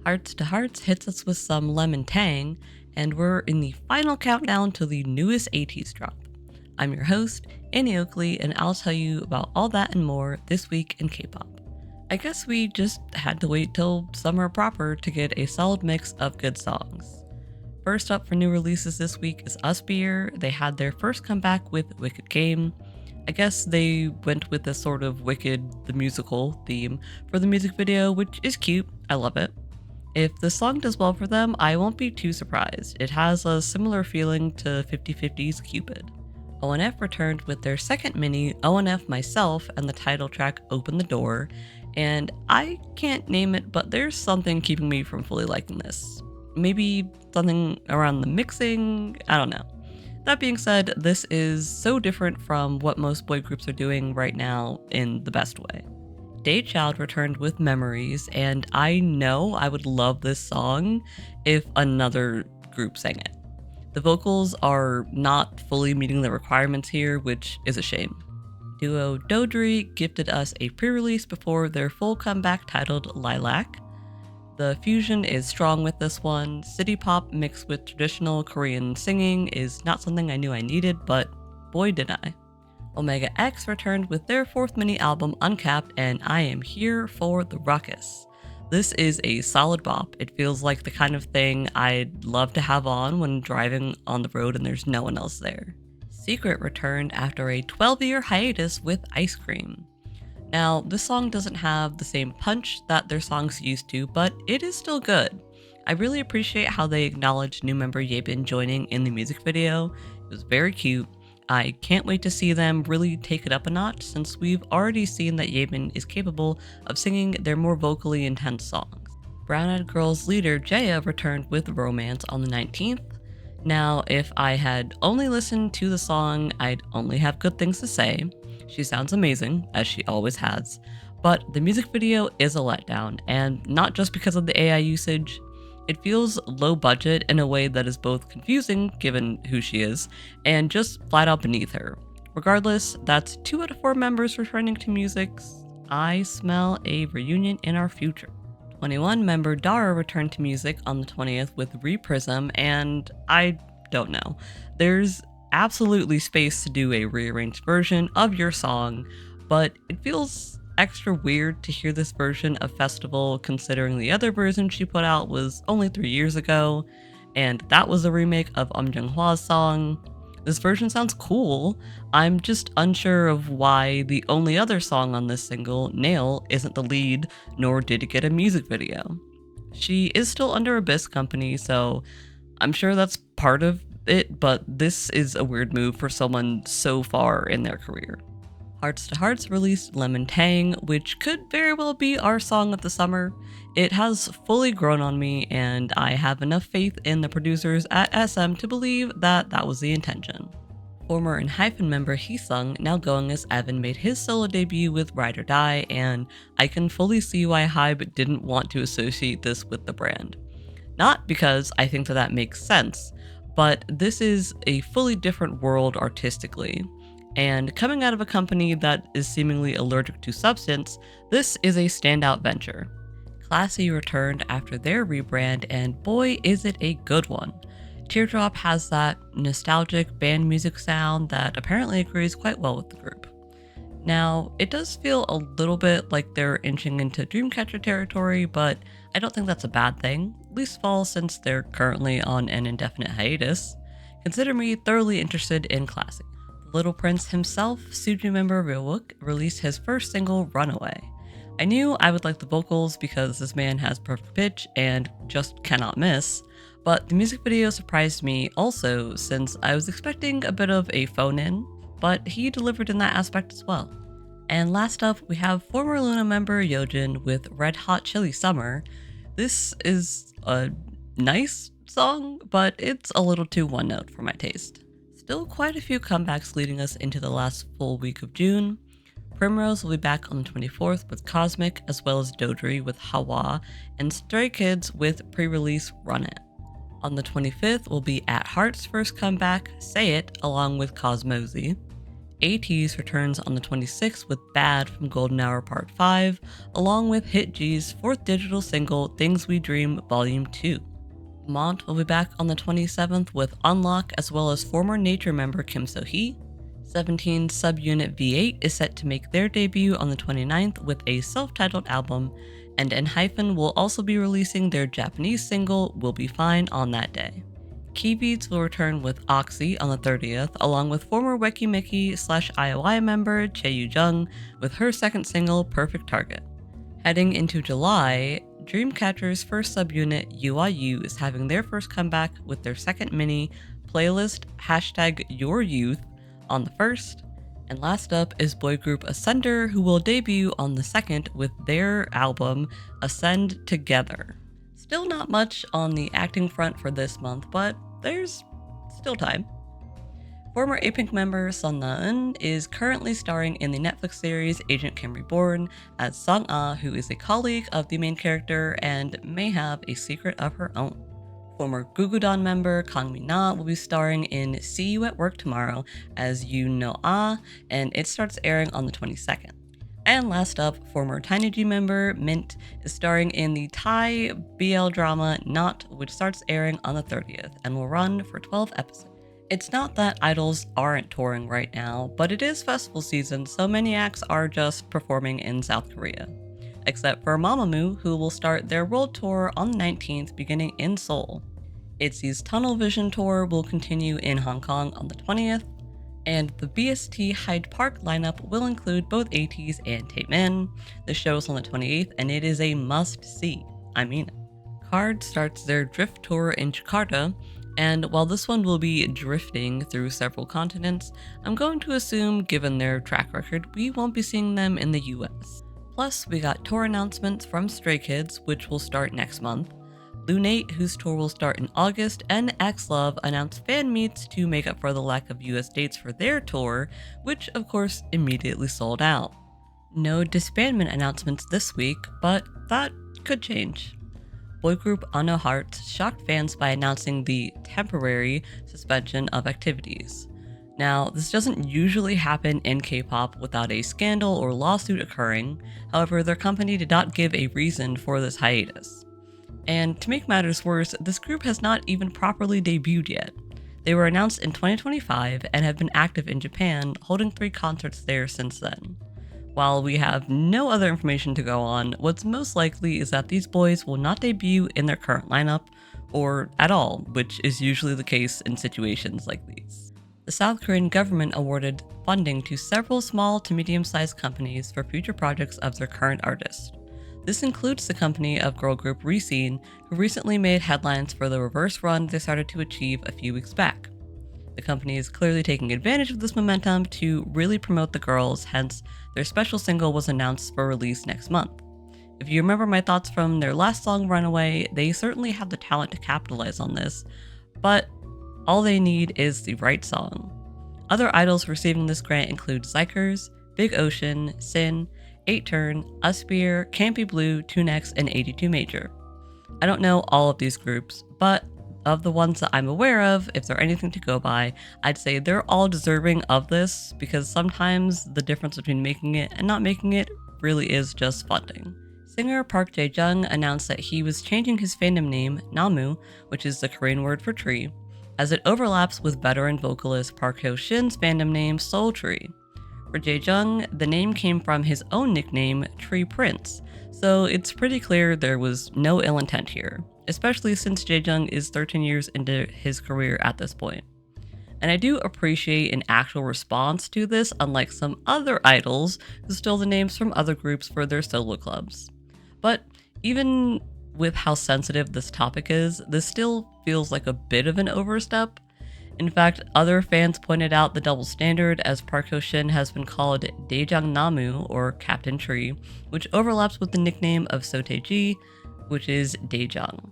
Hearts to Hearts hits us with some lemon tang, and we're in the final countdown to the newest 80s drop. I'm your host, I.O.I, and I'll tell you about all that and more this week in K-pop. I guess we just had to wait till summer proper to get a solid mix of good songs. First up for new releases this week is Usbeer. They had their first comeback with Wicked Game. I guess they went with a sort of Wicked the musical theme for the music video, which is cute. I love it. If the song does well for them, I won't be too surprised. It has a similar feeling to 50/50's Cupid. ONF returned with their second mini, ONF Myself, and the title track Open the Door, and I can't name it, but there's something keeping me from fully liking this. Maybe something around the mixing? I don't know. That being said, this is so different from what most boy groups are doing right now in the best way. Daychild returned with Memories, and I know I would love this song if another group sang it. The vocals are not fully meeting the requirements here, which is a shame. Duo Dodri gifted us a pre-release before their full comeback titled Lilac. The fusion is strong with this one. City pop mixed with traditional Korean singing is not something I knew I needed, but boy did I. Omega X returned with their fourth mini album Uncapped, and I am here for the ruckus. This is a solid bop. It feels like the kind of thing I'd love to have on when driving on the road and there's no one else there. Secret returned after a 12-year hiatus with Ice Cream. Now, this song doesn't have the same punch that their songs used to, but it is still good. I really appreciate how they acknowledged new member Yebin joining in the music video. It was very cute. I can't wait to see them really take it up a notch, since we've already seen that Yebin is capable of singing their more vocally intense songs. Brown Eyed Girl's leader Jaya returned with Romance on the 19th. Now, if I had only listened to the song, I'd only have good things to say. She sounds amazing, as she always has, but the music video is a letdown, and not just because of the AI usage. It feels low budget in a way that is both confusing, given who she is, and just flat out beneath her. Regardless, that's 2 out of 4 members returning to music. I smell a reunion in our future. 21 member Dara returned to music on the 20th with Reprism, and I don't know. There's absolutely space to do a rearranged version of your song, but it feels extra weird to hear this version of Festival considering the other version she put out was only 3 years ago, and that was a remake of Jung-hwa's song. This version sounds cool. I'm just unsure of why the only other song on this single, Nail, isn't the lead, nor did it get a music video. She is still under Abyss Company, so I'm sure that's part of it, but this is a weird move for someone so far in their career. Hearts to Hearts released Lemon Tang, which could very well be our song of the summer. It has fully grown on me, and I have enough faith in the producers at SM to believe that that was the intention. Former ENHYPEN member Heesung, now going as Evan, made his solo debut with Ride or Die, and I can fully see why HYBE didn't want to associate this with the brand. Not because I think that makes sense, but this is a fully different world artistically. And coming out of a company that is seemingly allergic to substance, this is a standout venture. Classy returned after their rebrand, and boy is it a good one. Teardrop has that nostalgic band music sound that apparently agrees quite well with the group. Now, it does feel a little bit like they're inching into Dreamcatcher territory, but I don't think that's a bad thing, least of all since they're currently on an indefinite hiatus. Consider me thoroughly interested in Classy. The Little Prince himself, Suju member Ryeowook, released his first single, Runaway. I knew I would like the vocals because this man has perfect pitch and just cannot miss, but the music video surprised me also since I was expecting a bit of a phone-in, but he delivered in that aspect as well. And last up, we have former Luna member Yeojin with Red Hot Chili Summer. This is a nice song, but it's a little too one-note for my taste. Still quite a few comebacks leading us into the last full week of June. Primrose will be back on the 24th with Cosmic, as well as Dodri with Hawa, and Stray Kids with pre-release Run It. On the 25th will be At Heart's first comeback, Say It, along with Cosmozy. ATEEZ returns on the 26th with Bad from Golden Hour Part 5, along with Hit G's fourth digital single Things We Dream Volume 2. Mont will be back on the 27th with Unlock, as well as former Nature member Kim So-hee. 17 subunit V8 is set to make their debut on the 29th with a self-titled album, and ENHYPEN will also be releasing their Japanese single Will Be Fine on that day. Keybeats will return with Oxy on the 30th, along with former Weki Meki / I.O.I member Chae Jung with her second single Perfect Target. Heading into July, Dreamcatcher's first subunit U.I.U is having their first comeback with their second mini playlist #YourYouth on the 1st. And last up is boy group Ascender, who will debut on the 2nd with their album Ascend Together. Still not much on the acting front for this month, but there's still time. Former A-Pink member Sun Na-eun is currently starring in the Netflix series Agent Kim Reborn as Sung-ah, who is a colleague of the main character and may have a secret of her own. Former Nugudom member Kang Min-na will be starring in See You at Work Tomorrow as Yoon No-ah, and it starts airing on the 22nd. And last up, former Tiny G member Mint is starring in the Thai BL drama Not, which starts airing on the 30th and will run for 12 episodes. It's not that idols aren't touring right now, but it is festival season, so many acts are just performing in South Korea. Except for Mamamoo, who will start their world tour on the 19th, beginning in Seoul. ITZY's Tunnel Vision tour will continue in Hong Kong on the 20th, and the BST Hyde Park lineup will include both ATEEZ and Taemin. The show is on the 28th, and it is a must-see. I mean it. KARD starts their Drift tour in Jakarta, and while this one will be drifting through several continents, I'm going to assume, given their track record, we won't be seeing them in the US. Plus, we got tour announcements from Stray Kids, which will start next month, Lunate, whose tour will start in August, and X-Love announced fan meets to make up for the lack of US dates for their tour, which of course immediately sold out. No disbandment announcements this week, but that could change. Boy group Unknown Hearts shocked fans by announcing the temporary suspension of activities. Now, this doesn't usually happen in K-pop without a scandal or lawsuit occurring, however, their company did not give a reason for this hiatus. And to make matters worse, this group has not even properly debuted yet. They were announced in 2025 and have been active in Japan, holding 3 concerts there since then. While we have no other information to go on, what's most likely is that these boys will not debut in their current lineup, or at all, which is usually the case in situations like these. The South Korean government awarded funding to several small to medium-sized companies for future projects of their current artists. This includes the company of girl group Rescene, who recently made headlines for the reverse run they started to achieve a few weeks back. The company is clearly taking advantage of this momentum to really promote the girls, hence their special single was announced for release next month. If you remember my thoughts from their last song Runaway, they certainly have the talent to capitalize on this, but all they need is the right song. Other idols receiving this grant include Zykers, Big Ocean, Sin, 8-Turn, Usbeer, Campy Blue, 2NEXT, and 82 Major. I don't know all of these groups, but of the ones that I'm aware of, if they're anything to go by, I'd say they're all deserving of this, because sometimes the difference between making it and not making it really is just funding. Singer Park Jae-jung announced that he was changing his fandom name, Namu, which is the Korean word for tree, as it overlaps with veteran vocalist Park Hyo-shin's fandom name, Soul Tree. For Jae-jung, the name came from his own nickname, Tree Prince, so it's pretty clear there was no ill intent here, especially since Jae-jung is 13 years into his career at this point. And I do appreciate an actual response to this, unlike some other idols who steal the names from other groups for their solo clubs. But even with how sensitive this topic is, this still feels like a bit of an overstep. In fact, other fans pointed out the double standard, as Park Hyo-shin has been called Daejang Namu, or Captain Tree, which overlaps with the nickname of Sotae-ji, which is Daejang.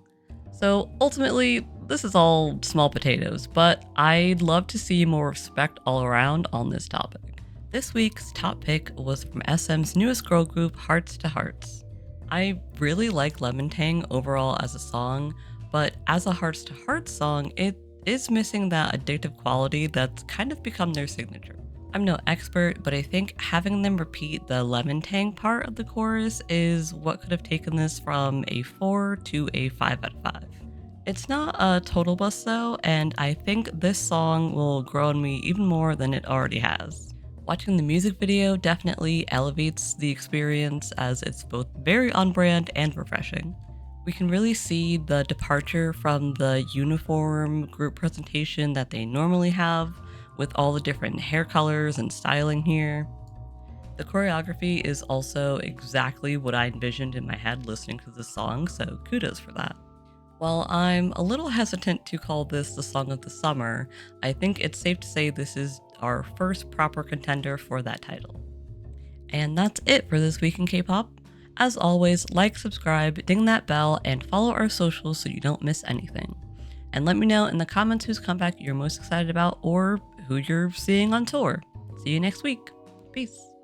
So ultimately, this is all small potatoes, but I'd love to see more respect all around on this topic. This week's top pick was from SM's newest girl group, Hearts to Hearts. I really like Lemon Tang overall as a song, but as a Hearts to Hearts song, it is missing that addictive quality that's kind of become their signature. I'm no expert, but I think having them repeat the lemon tang part of the chorus is what could have taken this from a 4 to a 5 out of 5. It's not a total bust though, and I think this song will grow on me even more than it already has. Watching the music video definitely elevates the experience as it's both very on brand and refreshing. We can really see the departure from the uniform group presentation that they normally have, with all the different hair colors and styling here. The choreography is also exactly what I envisioned in my head listening to this song, so kudos for that. While I'm a little hesitant to call this the song of the summer, I think it's safe to say this is our first proper contender for that title. And that's it for this week in K-pop. As always, like, subscribe, ding that bell, and follow our socials so you don't miss anything. And let me know in the comments whose comeback you're most excited about or who you're seeing on tour. See you next week. Peace.